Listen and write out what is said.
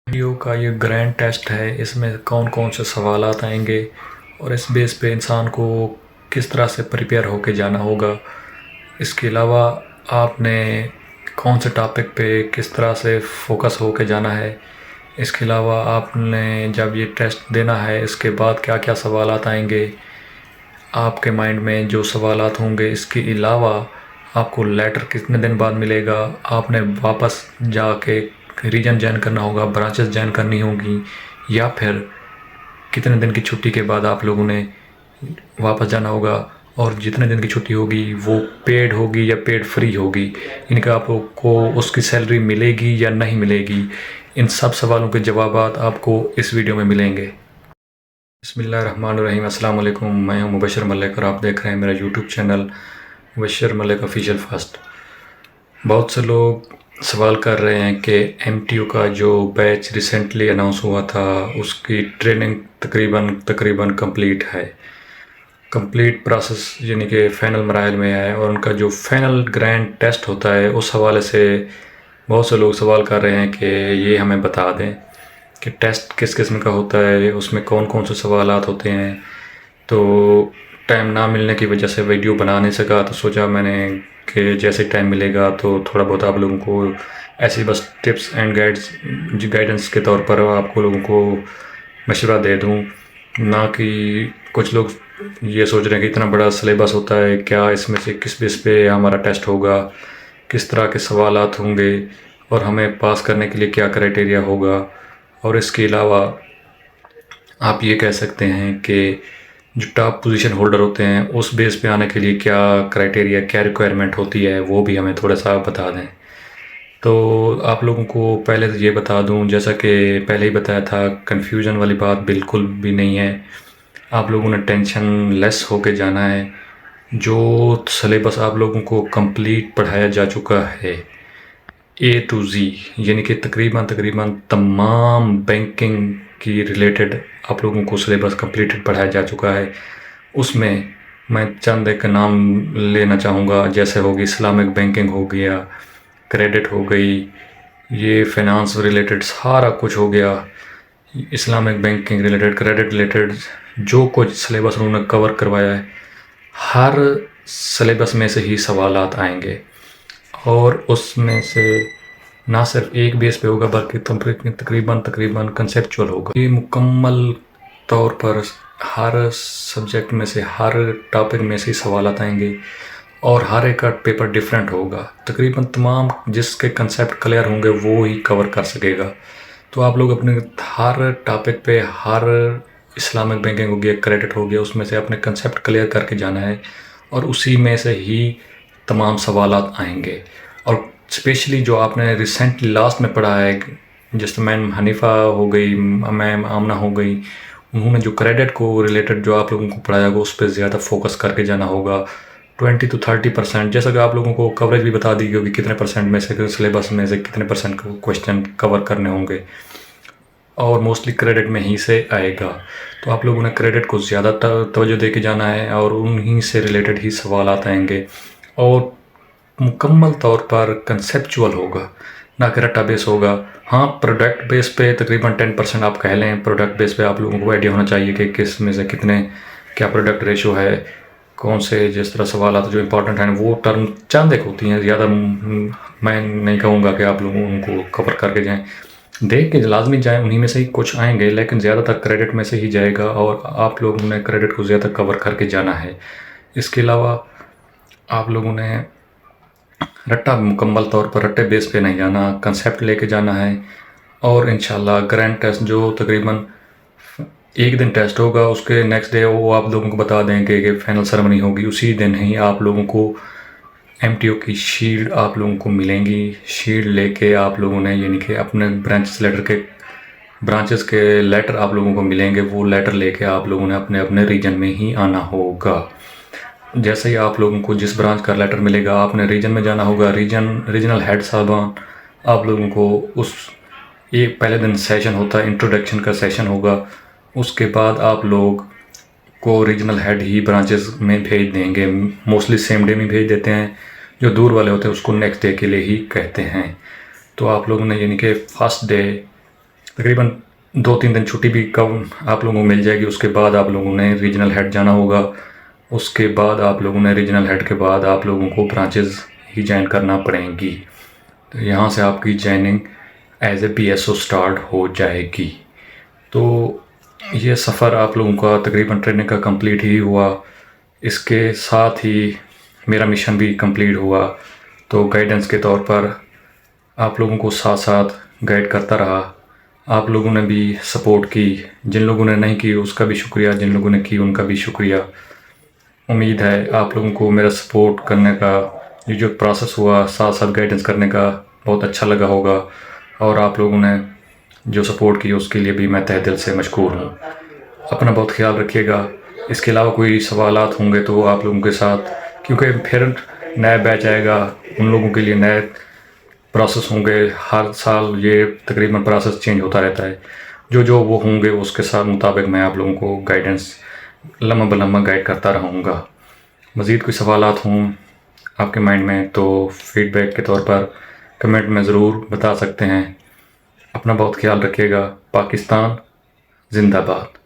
Video کا یہ grand test ہے، اس میں کون کون سے سوالات آئیں گے اور اس بیس پہ انسان کو کس طرح سے پریپیئر ہو کے جانا ہوگا۔ اس کے علاوہ آپ نے کون سے ٹاپک پہ کس طرح سے فوکس ہو کے جانا ہے۔ اس کے علاوہ آپ نے جب یہ ٹیسٹ دینا ہے اس کے بعد کیا کیا سوالات آئیں گے، آپ کے مائنڈ میں جو سوالات ہوں گے۔ اس کے علاوہ آپ کو لیٹر کتنے دن بعد ملے گا، آپ نے واپس جا کے ریجن جوائن کرنا ہوگا، برانچز جوائن کرنی ہوگی، یا پھر کتنے دن کی چھٹی کے بعد آپ لوگوں نے واپس جانا ہوگا، اور جتنے دن کی چھٹی ہوگی وہ پیڈ ہوگی یا پیڈ فری ہوگی، ان کا آپ کو اس کی سیلری ملے گی یا نہیں ملے گی۔ ان سب سوالوں کے جوابات آپ کو اس ویڈیو میں ملیں گے۔ بسم اللہ الرحمن الرحیم۔ السلام علیکم، میں ہوں مبشر ملک اور آپ دیکھ رہے ہیں میرا یوٹیوب چینل مبشر ملک آفیشیل فرسٹ۔ بہت سے لوگ سوال کر رہے ہیں کہ ایم ٹی یو کا جو بیچ ریسنٹلی اناؤنس ہوا تھا اس کی ٹریننگ تقریباً کمپلیٹ ہے، کمپلیٹ پروسیس یعنی کہ فائنل مراحل میں ہے، اور ان کا جو فائنل گرینڈ ٹیسٹ ہوتا ہے اس حوالے سے بہت سے لوگ سوال کر رہے ہیں کہ یہ ہمیں بتا دیں کہ ٹیسٹ کس قسم کا ہوتا ہے، اس میں کون کون سے سوالات ہوتے ہیں۔ تو ٹائم نہ ملنے کی وجہ سے ویڈیو بنا نہیں سکا، تو سوچا میں نے کہ جیسے ٹائم ملے گا تو تھوڑا بہت آپ لوگوں کو ایسی بس ٹپس اینڈ گائیڈنس کے طور پر آپ کو لوگوں کو مشورہ دے دوں، نہ کہ کچھ لوگ یہ سوچ رہے ہیں کہ اتنا بڑا سلیبس ہوتا ہے، کیا اس میں سے کس بیس پہ ہمارا ٹیسٹ ہوگا، کس طرح کے سوالات ہوں گے، اور ہمیں پاس کرنے کے لیے کیا کرائٹیریا ہوگا۔ اور اس کے علاوہ آپ یہ کہہ سکتے ہیں کہ جو ٹاپ پوزیشن ہولڈر ہوتے ہیں اس بیس پہ آنے کے لیے کیا کرائٹیریا، کیا ریکوائرمنٹ ہوتی ہے، وہ بھی ہمیں تھوڑا سا بتا دیں۔ تو آپ لوگوں کو پہلے تو یہ بتا دوں، جیسا کہ پہلے ہی بتایا تھا، کنفیوژن والی بات بالکل بھی نہیں ہے۔ آپ لوگوں نے ٹینشن لیس ہو کے جانا ہے۔ جو سلیبس آپ لوگوں کو کمپلیٹ پڑھایا جا چکا ہے اے ٹو زی، یعنی کہ تقریباً تمام بینکنگ کی ریلیٹڈ آپ لوگوں کو سلیبس کمپلیٹ پڑھایا جا چکا ہے۔ اس میں چند ایک نام لینا چاہوں گا، جیسے ہوگی اسلامک بینکنگ ہو گیا، کریڈٹ ہو گئی، یہ فائنانس ریلیٹڈ سارا کچھ ہو گیا۔ Islamic banking related, credit related جو کچھ سلیبس انہوں نے کور کروایا ہے، ہر سلیبس میں سے ہی سوالات آئیں گے، اور اس میں سے نہ صرف ایک بیس پہ ہوگا بلکہ تقریباً کنسیپچول ہوگا۔ یہ مکمل طور پر ہر سبجیکٹ میں سے، ہر ٹاپک میں سے سوالات آئیں گے، اور ہر ایک کا پیپر ڈیفرنٹ ہوگا۔ تقریباً تمام جس کے کنسیپٹ کلیئر ہوں گے وہ ہی کور کر سکے گا۔ تو آپ لوگ اپنے ہر ٹاپک پہ، ہر اسلامک بینکنگ ہو گیا، کریڈٹ ہو گیا، اس میں سے اپنے کنسیپٹ کلیئر کر کے جانا ہے، اور اسی میں سے ہی تمام سوالات آئیں گے۔ اور اسپیشلی جو آپ نے ریسنٹلی لاسٹ میں پڑھا ہے، جس میں میم حنیفہ ہو گئی، میم آمنہ ہو گئی، انہوں نے جو کریڈٹ کو ریلیٹڈ جو آپ لوگوں کو پڑھایا گا اس پہ زیادہ فوکس کر کے جانا ہوگا۔ 20 to 30%، جیسا کہ آپ لوگوں کو کوریج بھی بتا دی گئی کہ کتنے پرسنٹ میں سے سلیبس میں سے کتنے پرسنٹ کوشچن کور کرنے ہوں گے، اور موسٹلی کریڈٹ میں ہی سے آئے گا۔ تو آپ لوگوں نے کریڈٹ کو زیادہ توجہ دے کے جانا ہے، اور انہی سے ریلیٹڈ ہی سوالات آئیں گے، اور مکمل طور پر کنسیپچول ہوگا، نہ کہ رٹا بیس ہوگا۔ ہاں، پروڈکٹ بیس پہ تقریباً 10% آپ کہہ لیں، پروڈکٹ بیس پہ آپ لوگوں کو آئیڈیا ہونا چاہیے کہ کس میں سے کتنے، کیا پروڈکٹ ریشو ہے، کون سے جس طرح سوالات جو امپورٹنٹ ہیں وہ ٹرم چند ایک ہوتی ہیں، زیادہ میں نہیں کہوں گا کہ آپ لوگوں ان کو کور کر کے جائیں، دیکھ کے لازمی جائیں، انہی میں سے ہی کچھ آئیں گے، لیکن زیادہ تر کریڈٹ میں سے ہی جائے گا، اور آپ لوگوں نے کریڈٹ کو زیادہ کور کر کے جانا ہے۔ اس کے علاوہ آپ لوگوں نے رٹا مکمل طور پر رٹے بیس پہ نہیں جانا، کنسیپٹ لے کے جانا ہے، اور انشاءاللہ گرینڈ ٹیسٹ جو تقریباً ایک دن ٹیسٹ ہوگا، اس کے نیکسٹ ڈے وہ آپ لوگوں کو بتا دیں گے کہ فائنل سرمنی ہوگی، اسی دن ہی آپ لوگوں کو ایم ٹی او کی شیلڈ آپ لوگوں کو ملیں گی۔ شیلڈ لے کے آپ لوگوں نے، یعنی کہ اپنے برانچز کے لیٹر آپ لوگوں کو ملیں گے، وہ لیٹر لے کے آپ لوگوں نے اپنے ریجن میں ہی آنا ہوگا۔ جیسے ہی آپ لوگوں کو جس برانچ کا لیٹر ملے گا، آپ نے ریجن میں جانا ہوگا، ریجنل ہیڈ صاحبان آپ لوگوں کو ایک پہلے دن سیشن ہوتا ہے، انٹروڈکشن کا سیشن ہوگا، اس کے بعد آپ لوگ کو ریجنل ہیڈ ہی برانچز میں بھیج دیں گے، موسٹلی سیم ڈے میں بھیج دیتے ہیں، جو دور والے ہوتے ہیں اس کو نیکسٹ ڈے کے لیے ہی کہتے ہیں۔ تو آپ لوگوں نے یعنی کہ فرسٹ ڈے تقریباً 2-3 دن چھٹی بھی کم آپ لوگوں کو مل جائے گی. اس کے بعد آپ لوگوں نے ریجنل ہیڈ جانا ہوگا. اس کے بعد آپ لوگوں نے ریجنل ہیڈ کے بعد آپ لوگوں کو برانچز ہی جوائن کرنا پڑیں گی. تو یہاں سے آپ کی joining as a P S O start ہو جائے گی. تو یہ سفر آپ لوگوں کا تقریباً ٹریننگ کا کمپلیٹ ہی ہوا. اس کے ساتھ ہی میرا مشن بھی کمپلیٹ ہوا. تو گائیڈنس کے طور پر آپ لوگوں کو ساتھ ساتھ گائیڈ کرتا رہا. آپ لوگوں نے بھی سپورٹ کی. جن لوگوں نے نہیں کی اس کا بھی شکریہ, جن لوگوں نے کی ان کا بھی شکریہ. امید ہے آپ لوگوں کو میرا سپورٹ کرنے کا یہ جو پروسیس ہوا ساتھ ساتھ گائیڈنس کرنے کا بہت اچھا لگا ہوگا. اور آپ لوگوں نے جو سپورٹ کی اس کے لیے بھی میں تہ دل سے مشکور ہوں. اپنا بہت خیال رکھیے گا. اس کے علاوہ کوئی سوالات ہوں گے تو آپ لوگوں کے ساتھ, کیونکہ پھر نیا بیچ آئے گا, ان لوگوں کے لیے نئے پروسیس ہوں گے. ہر سال یہ تقریباً پروسیس چینج ہوتا رہتا ہے. جو وہ ہوں گے اس کے ساتھ مطابق میں آپ لوگوں کو گائیڈنس لمحہ بلمحہ گائیڈ کرتا رہوں گا. مزید کوئی سوالات ہوں آپ کے مائنڈ میں تو فیڈ بیک کے طور پر کمنٹ میں ضرور بتا سکتے ہیں. اپنا بہت خیال رکھیے گا. پاکستان زندہ باد.